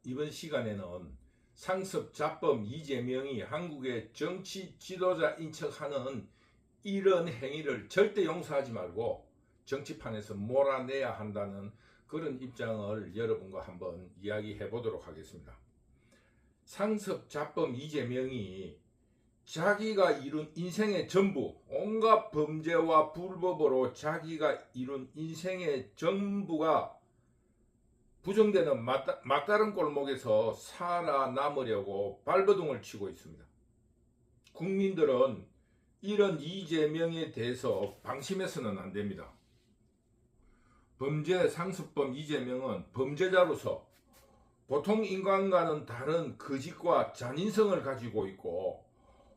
이번 시간에는 상습 자범 이재명이 한국의 정치 지도자인 척하는 이런 행위를 절대 용서하지 말고 정치판에서 몰아내야 한다는 그런 입장을 여러분과 한번 이야기해 보도록 하겠습니다. 상습 자범 이재명이 자기가 이룬 인생의 전부, 온갖 범죄와 불법으로 자기가 이룬 인생의 전부가 부정되는 막다른 골목에서 살아남으려고 발버둥을 치고 있습니다. 국민들은 이런 이재명에 대해서 방심해서는 안 됩니다. 범죄 상습범 이재명은 범죄자로서 보통 인간과는 다른 거짓과 잔인성을 가지고 있고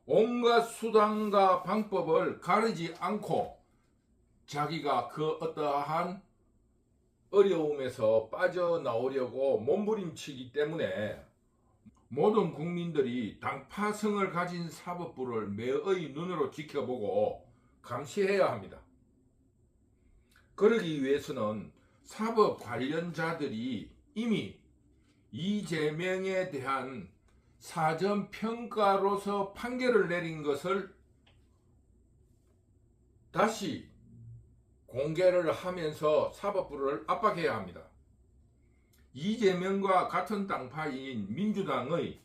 온갖 수단과 방법을 가리지 않고 자기가 그 어떠한 어려움에서 빠져나오려고 몸부림치기 때문에 모든 국민들이 당파성을 가진 사법부를 매의 눈으로 지켜보고 감시해야 합니다. 그러기 위해서는 사법 관련자들이 이미 이재명에 대한 사전평가로서 판결을 내린 것을 다시 공개를 하면서 사법부를 압박해야 합니다. 이재명과 같은 당파인 민주당의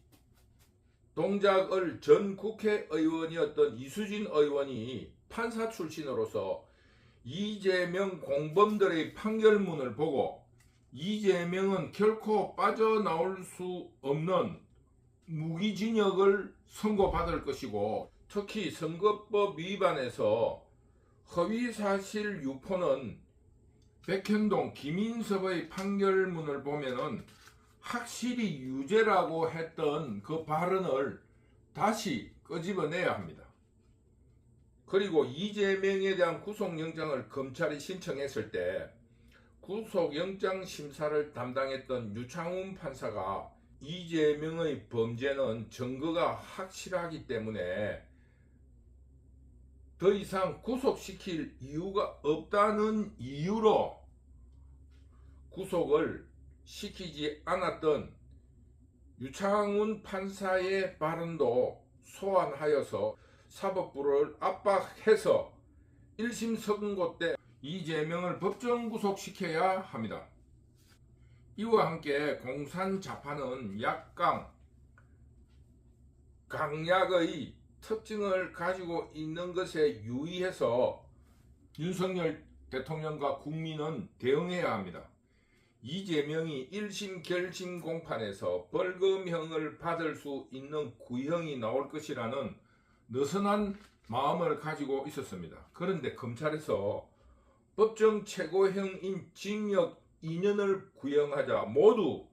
동작을 전 국회의원이었던 이수진 의원이 판사 출신으로서 이재명 공범들의 판결문을 보고 이재명은 결코 빠져나올 수 없는 무기징역을 선고받을 것이고, 특히 선거법 위반에서 허위사실 유포는 백현동 김인섭의 판결문을 보면은 확실히 유죄라고 했던 그 발언을 다시 끄집어내야 합니다. 그리고 이재명에 대한 구속영장을 검찰이 신청했을 때 구속영장 심사를 담당했던 유창훈 판사가 이재명의 범죄는 증거가 확실하기 때문에 더 이상 구속시킬 이유가 없다는 이유로 구속을 시키지 않았던 유창훈 판사의 발언도 소환하여서 사법부를 압박해서 1심 선고 때 이재명을 법정 구속시켜야 합니다. 이와 함께 공산자파는 약강, 강약의 특징을 가지고 있는 것에 유의해서 윤석열 대통령과 국민은 대응해야 합니다. 이재명이 1심 결심 공판에서 벌금형을 받을 수 있는 구형이 나올 것이라는 느슨한 마음을 가지고 있었습니다. 그런데 검찰에서 법정 최고형인 징역 2년을 구형하자 모두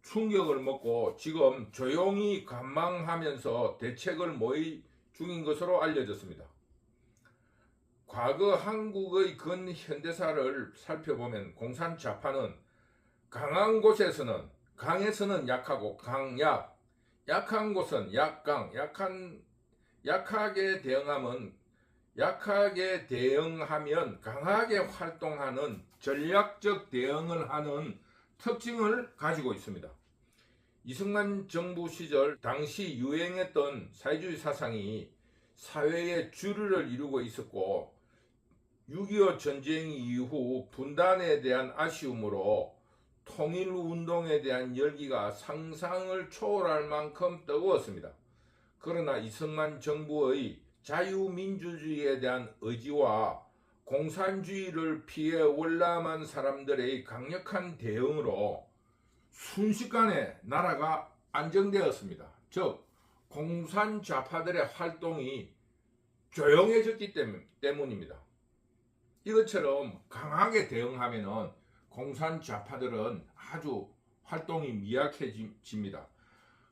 충격을 먹고 지금 조용히 관망하면서 대책을 모의 중인 것으로 알려졌습니다. 과거 한국의 근현대사를 살펴보면 공산자파는 강한 곳에서는 강에서는 약하고 강약, 약한 곳은 약강, 약하게 대응하면 강하게 활동하는 전략적 대응을 하는 특징을 가지고 있습니다. 이승만 정부 시절 당시 유행했던 사회주의 사상이 사회의 주류를 이루고 있었고 6.25 전쟁 이후 분단에 대한 아쉬움으로 통일운동에 대한 열기가 상상을 초월할 만큼 뜨거웠습니다. 그러나 이승만 정부의 자유민주주의에 대한 의지와 공산주의를 피해 월남한 사람들의 강력한 대응으로 순식간에 나라가 안정되었습니다. 즉 공산좌파들의 활동이 조용해졌기 때문입니다. 이것처럼 강하게 대응하면은 공산좌파들은 아주 활동이 미약해집니다.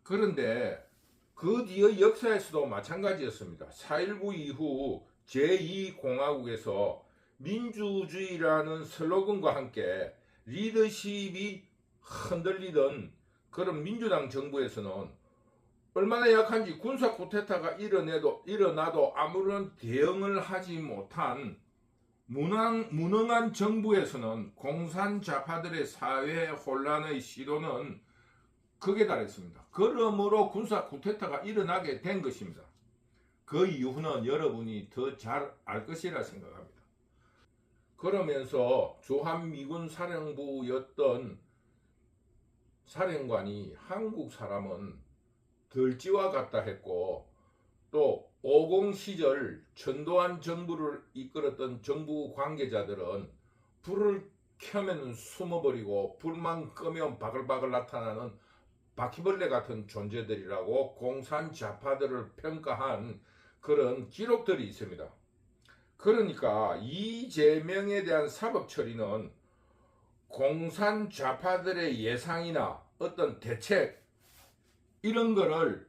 그런데 그 뒤의 역사에서도 마찬가지였습니다. 4.19 이후 제2공화국에서 민주주의라는 슬로건과 함께 리더십이 흔들리던 그런 민주당 정부에서는 얼마나 약한지 군사 쿠데타가 일어나도 아무런 대응을 하지 못한 무능한 정부에서는 공산좌파들의 사회 혼란의 시도는 극에 달했습니다. 그러므로 군사 쿠데타가 일어나게 된 것입니다. 그 이유는 여러분이 더 잘 알 것이라 생각합니다. 그러면서 주한미군 사령부였던 사령관이 한국 사람은 들쥐와 같다 했고, 또 50 시절 전두환 정부를 이끌었던 정부 관계자들은 불을 켜면 숨어버리고 불만 끄면 바글바글 나타나는 바퀴벌레 같은 존재들이라고 공산 좌파들을 평가한 그런 기록들이 있습니다. 그러니까 이재명에 대한 사법 처리는 공산 좌파들의 예상이나 어떤 대책 이런 거를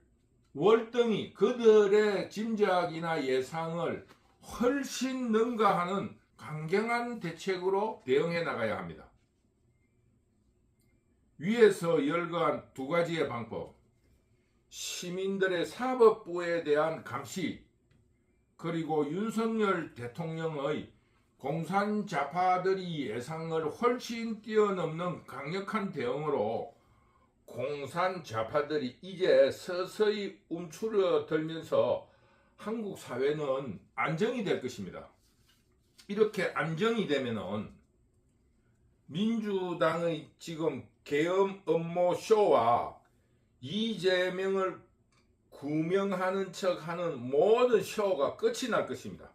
월등히 그들의 짐작이나 예상을 훨씬 능가하는 강경한 대책으로 대응해 나가야 합니다. 위에서 열거한 두 가지의 방법, 시민들의 사법부에 대한 감시, 그리고 윤석열 대통령의 공산 좌파들이 예상을 훨씬 뛰어넘는 강력한 대응으로 공산 좌파들이 이제 서서히 움츠러들면서 한국 사회는 안정이 될 것입니다. 이렇게 안정이 되면은 민주당의 지금 계엄 음모 쇼와 이재명을 구명하는 척하는 모든 쇼가 끝이 날 것입니다.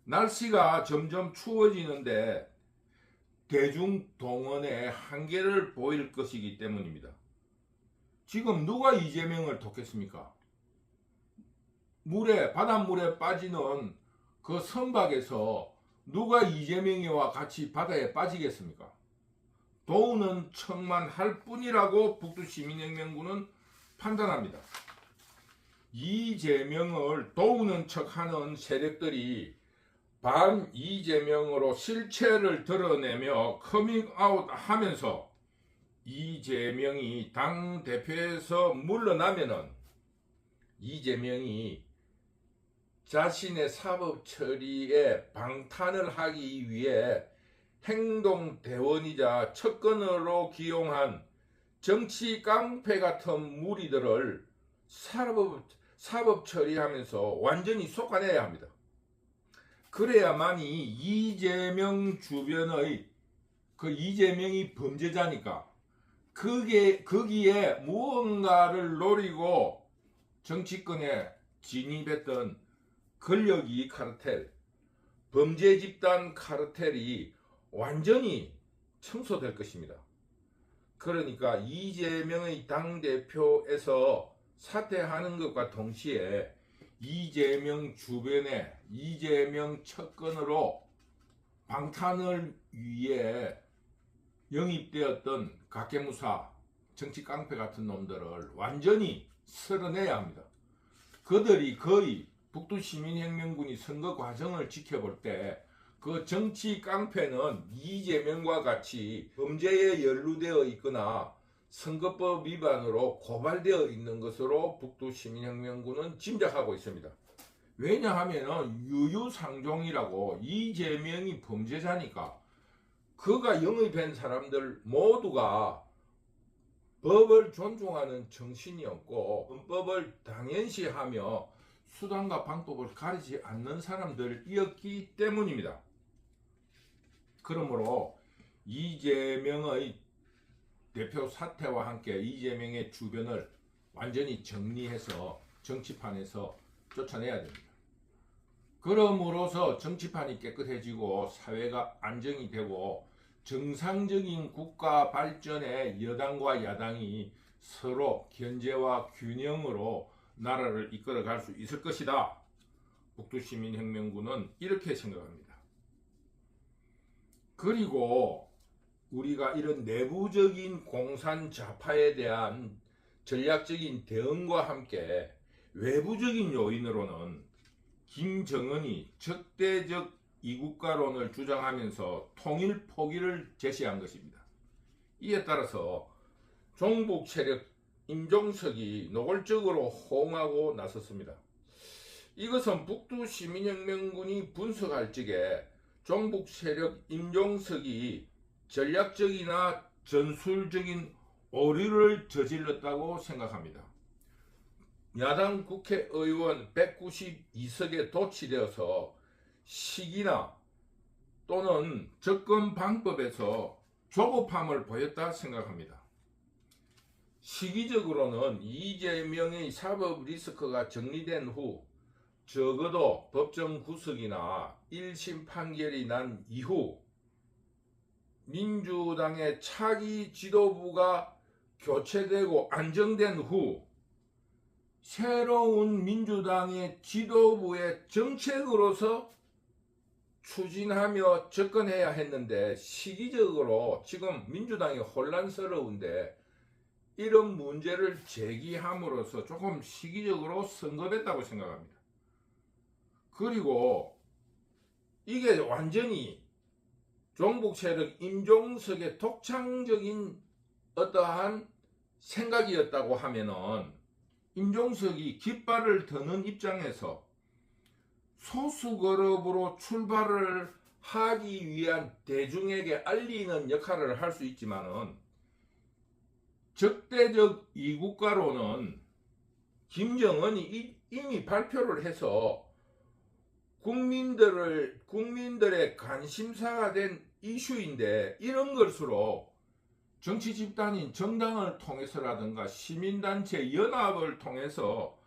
날씨가 점점 추워지는데 대중동원의 한계를 보일 것이기 때문입니다. 지금 누가 이재명을 돕겠습니까? 바닷물에 빠지는 그 선박에서 누가 이재명이와 같이 바다에 빠지겠습니까? 도우는 척만 할 뿐이라고 북두시민혁명군은 판단합니다. 이재명을 도우는 척하는 세력들이 반 이재명으로 실체를 드러내며 커밍아웃 하면서 이재명이 당대표에서 물러나면은 이재명이 자신의 사법 처리에 방탄을 하기 위해 행동대원이자 척건으로 기용한 정치 깡패 같은 무리들을 사법 처리하면서 완전히 솎아내야 합니다. 그래야만이 이재명 주변의 이재명이 범죄자니까 거기에 무언가를 노리고 정치권에 진입했던 권력이익 카르텔, 범죄 집단 카르텔이 완전히 청소될 것입니다. 그러니까 이재명의 당대표에서 사퇴하는 것과 동시에 이재명 주변에 이재명 척건으로 방탄을 위해 영입되었던 각계무사, 정치 깡패 같은 놈들을 완전히 쓸어내야 합니다. 그들이 거의 북두시민혁명군이 선거 과정을 지켜볼 때 그 정치 깡패는 이재명과 같이 범죄에 연루되어 있거나 선거법 위반으로 고발되어 있는 것으로 북두시민혁명군은 짐작하고 있습니다. 왜냐하면 유유상종이라고 이재명이 범죄자니까 그가 영입한 사람들 모두가 법을 존중하는 정신이 없고 헌법을 당연시하며 수단과 방법을 가리지 않는 사람들이었기 때문입니다. 그러므로 이재명의 대표 사퇴와 함께 이재명의 주변을 완전히 정리해서 정치판에서 쫓아내야 됩니다. 그럼으로써 정치판이 깨끗해지고 사회가 안정이 되고 정상적인 국가 발전에 여당과 야당이 서로 견제와 균형으로 나라를 이끌어갈 수 있을 것이다. 북두시민혁명군은 이렇게 생각합니다. 그리고 우리가 이런 내부적인 공산 좌파에 대한 전략적인 대응과 함께 외부적인 요인으로는 김정은이 적대적 이국가론을 주장하면서 통일 포기를 제시한 것입니다. 이에 따라서 종북 세력 임종석이 노골적으로 호응하고 나섰습니다. 이것은 북두시민혁명군이 분석할 적에 종북 세력 임종석이 전략적이나 전술적인 오류를 저질렀다고 생각합니다. 야당 국회의원 192석에 도취되어서 시기나 또는 접근 방법에서 조급함을 보였다 생각합니다. 시기적으로는 이재명의 사법 리스크가 정리된 후 적어도 법정 구속이나 1심 판결이 난 이후 민주당의 차기 지도부가 교체되고 안정된 후 새로운 민주당의 지도부의 정책으로서 추진하며 접근해야 했는데 시기적으로 지금 민주당이 혼란스러운데 이런 문제를 제기함으로써 조금 시기적으로 선거됐다고 생각합니다. 그리고 이게 완전히 종북 세력 임종석의 독창적인 어떠한 생각이었다고 하면은 임종석이 깃발을 드는 입장에서 소수 그룹으로 출발을 하기 위한 대중에게 알리는 역할을 할 수 있지만은 적대적 이국가로는 김정은이 이미 발표를 해서 국민들의 관심사가 된 이슈인데 이런 것으로 정치 집단인 정당을 통해서라든가 시민단체 연합을 통해서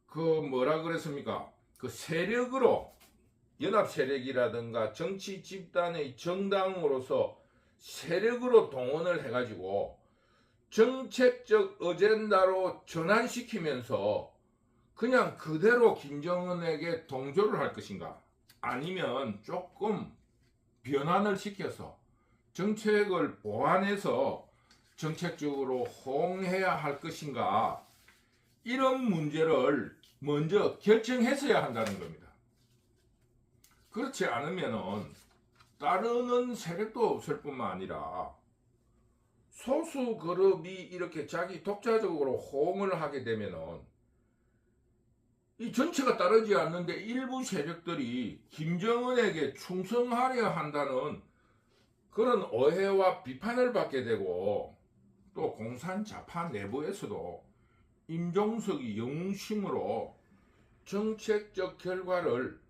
그 뭐라 그랬습니까? 그 세력으로 연합 세력이라든가 정치 집단의 정당으로서 세력으로 동원을 해가지고 정책적 어젠다로 전환시키면서 그냥 그대로 김정은에게 동조를 할 것인가? 아니면 조금 변환을 시켜서 정책을 보완해서 정책적으로 호응해야 할 것인가? 이런 문제를 먼저 결정했어야 한다는 겁니다. 그렇지 않으면은 따르는 세력도 없을 뿐만 아니라 소수 그룹이 이렇게 자기 독자적으로 호응을 하게 되면은 이 전체가 따르지 않는데 일부 세력들이 김정은에게 충성하려 한다는 그런 오해와 비판을 받게 되고 또 공산자파 내부에서도 임종석이 영웅심으로 정책적 결과를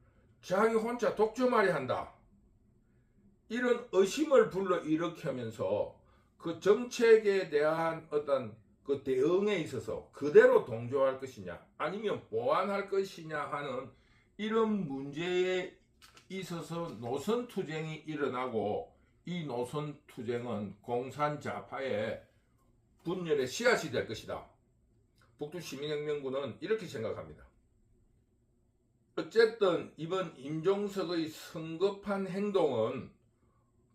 자기 혼자 독점하려 한다. 이런 의심을 불러일으키면서 그 정책에 대한 어떤 그 대응에 있어서 그대로 동조할 것이냐 아니면 보완할 것이냐 하는 이런 문제에 있어서 노선투쟁이 일어나고 이 노선투쟁은 공산자파의 분열의 씨앗이 될 것이다. 북두시민혁명군은 이렇게 생각합니다. 어쨌든 이번 임종석의 성급한 행동은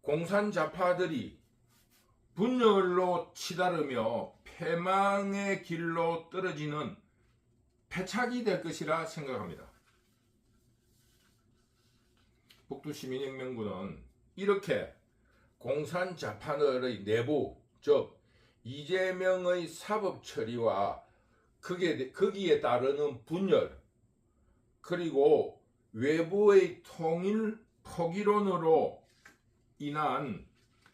공산자파들이 분열로 치달으며 패망의 길로 떨어지는 패착이 될 것이라 생각합니다. 북두시민혁명군은 이렇게 공산자파들의 내부, 즉 이재명의 사법 처리와 거기에 따르는 분열, 그리고 외부의 통일 포기론으로 인한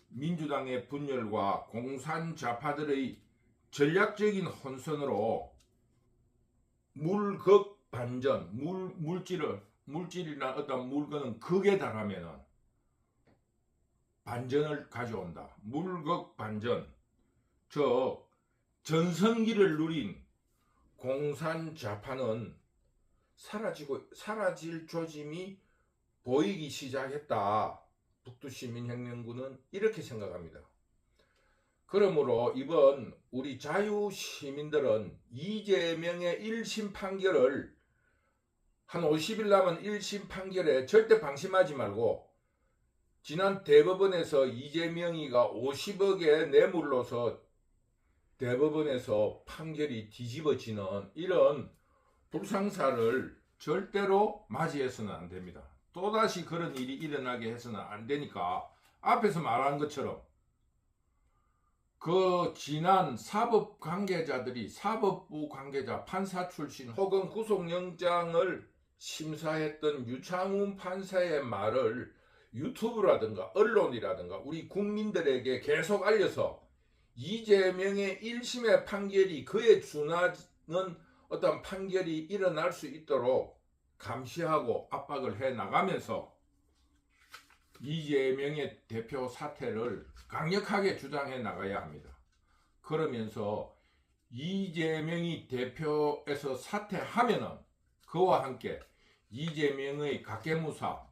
민주당의 분열과 공산자파들의 전략적인 혼선으로 물극 반전, 물질이나 어떤 물건은 극에 달하면은 반전을 가져온다. 물극 반전, 즉 전성기를 누린 공산자파는 사라질 조짐이 보이기 시작했다. 북두시민혁명군은 이렇게 생각합니다. 그러므로 이번 우리 자유시민들은 이재명의 1심 판결을 한 50일 남은 1심 판결에 절대 방심하지 말고 지난 대법원에서 이재명이가 50억의 뇌물로서 대법원에서 판결이 뒤집어지는 이런 불상사를 절대로 맞이해서는 안 됩니다. 또다시 그런 일이 일어나게 해서는 안 되니까 앞에서 말한 것처럼 그 지난 사법 관계자들이 사법부 관계자 판사 출신 혹은 구속영장을 심사했던 유창훈 판사의 말을 유튜브라든가 언론이라든가 우리 국민들에게 계속 알려서 이재명의 1심의 판결이 그에 준하는 어떤 판결이 일어날 수 있도록 감시하고 압박을 해 나가면서 이재명의 대표 사퇴를 강력하게 주장해 나가야 합니다. 그러면서 이재명이 대표에서 사퇴하면은 그와 함께 이재명의 각계무사,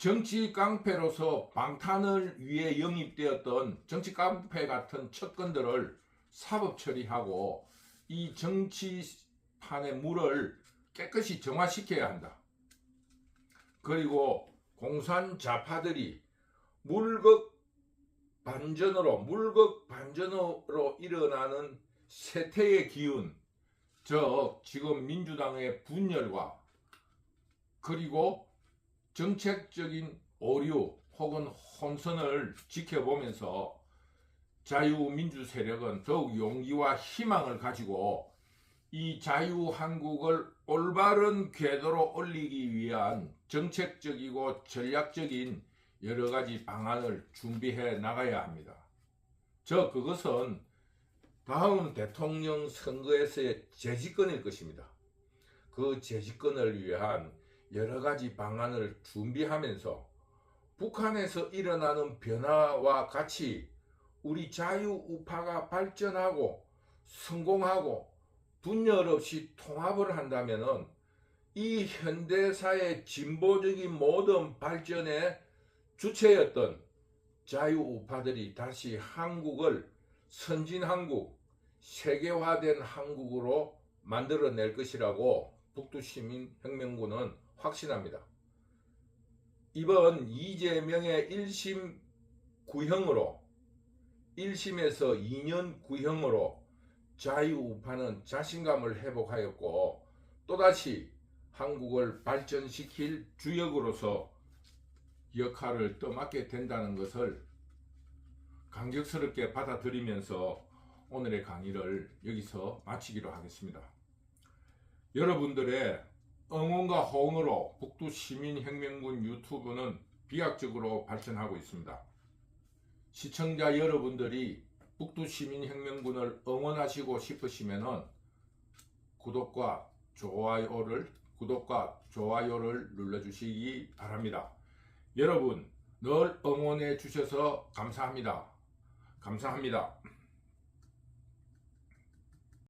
정치 깡패로서 방탄을 위해 영입되었던 정치 깡패 같은 척건들을 사법 처리하고 이 정치판의 물을 깨끗이 정화시켜야 한다. 그리고 공산 좌파들이 물극 반전으로 일어나는 쇠퇴의 기운, 즉 지금 민주당의 분열과 그리고 정책적인 오류 혹은 혼선을 지켜보면서 자유민주 세력은 더욱 용기와 희망을 가지고 이 자유한국을 올바른 궤도로 올리기 위한 정책적이고 전략적인 여러가지 방안을 준비해 나가야 합니다. 그것은 다음 대통령 선거에서의 재집권일 것입니다. 그 재집권을 위한 여러가지 방안을 준비하면서 북한에서 일어나는 변화와 같이 우리 자유우파가 발전하고 성공하고 분열 없이 통합을 한다면은 이 현대사의 진보적인 모든 발전의 주체였던 자유우파들이 다시 한국을 선진한국, 세계화된 한국으로 만들어낼 것이라고 북두시민혁명군은 확신합니다. 이번 이재명의 1심 구형으로 1심에서 2년 구형으로 자유우파는 자신감을 회복하였고 또다시 한국을 발전시킬 주역으로서 역할을 떠맡게 된다는 것을 감격스럽게 받아들이면서 오늘의 강의를 여기서 마치기로 하겠습니다. 여러분들의 응원과 호응으로 북두시민혁명군 유튜브는 비약적으로 발전하고 있습니다. 시청자 여러분들이 북두시민혁명군을 응원하시고 싶으시면 구독과 좋아요를 눌러주시기 바랍니다. 여러분 늘 응원해 주셔서 감사합니다. 감사합니다.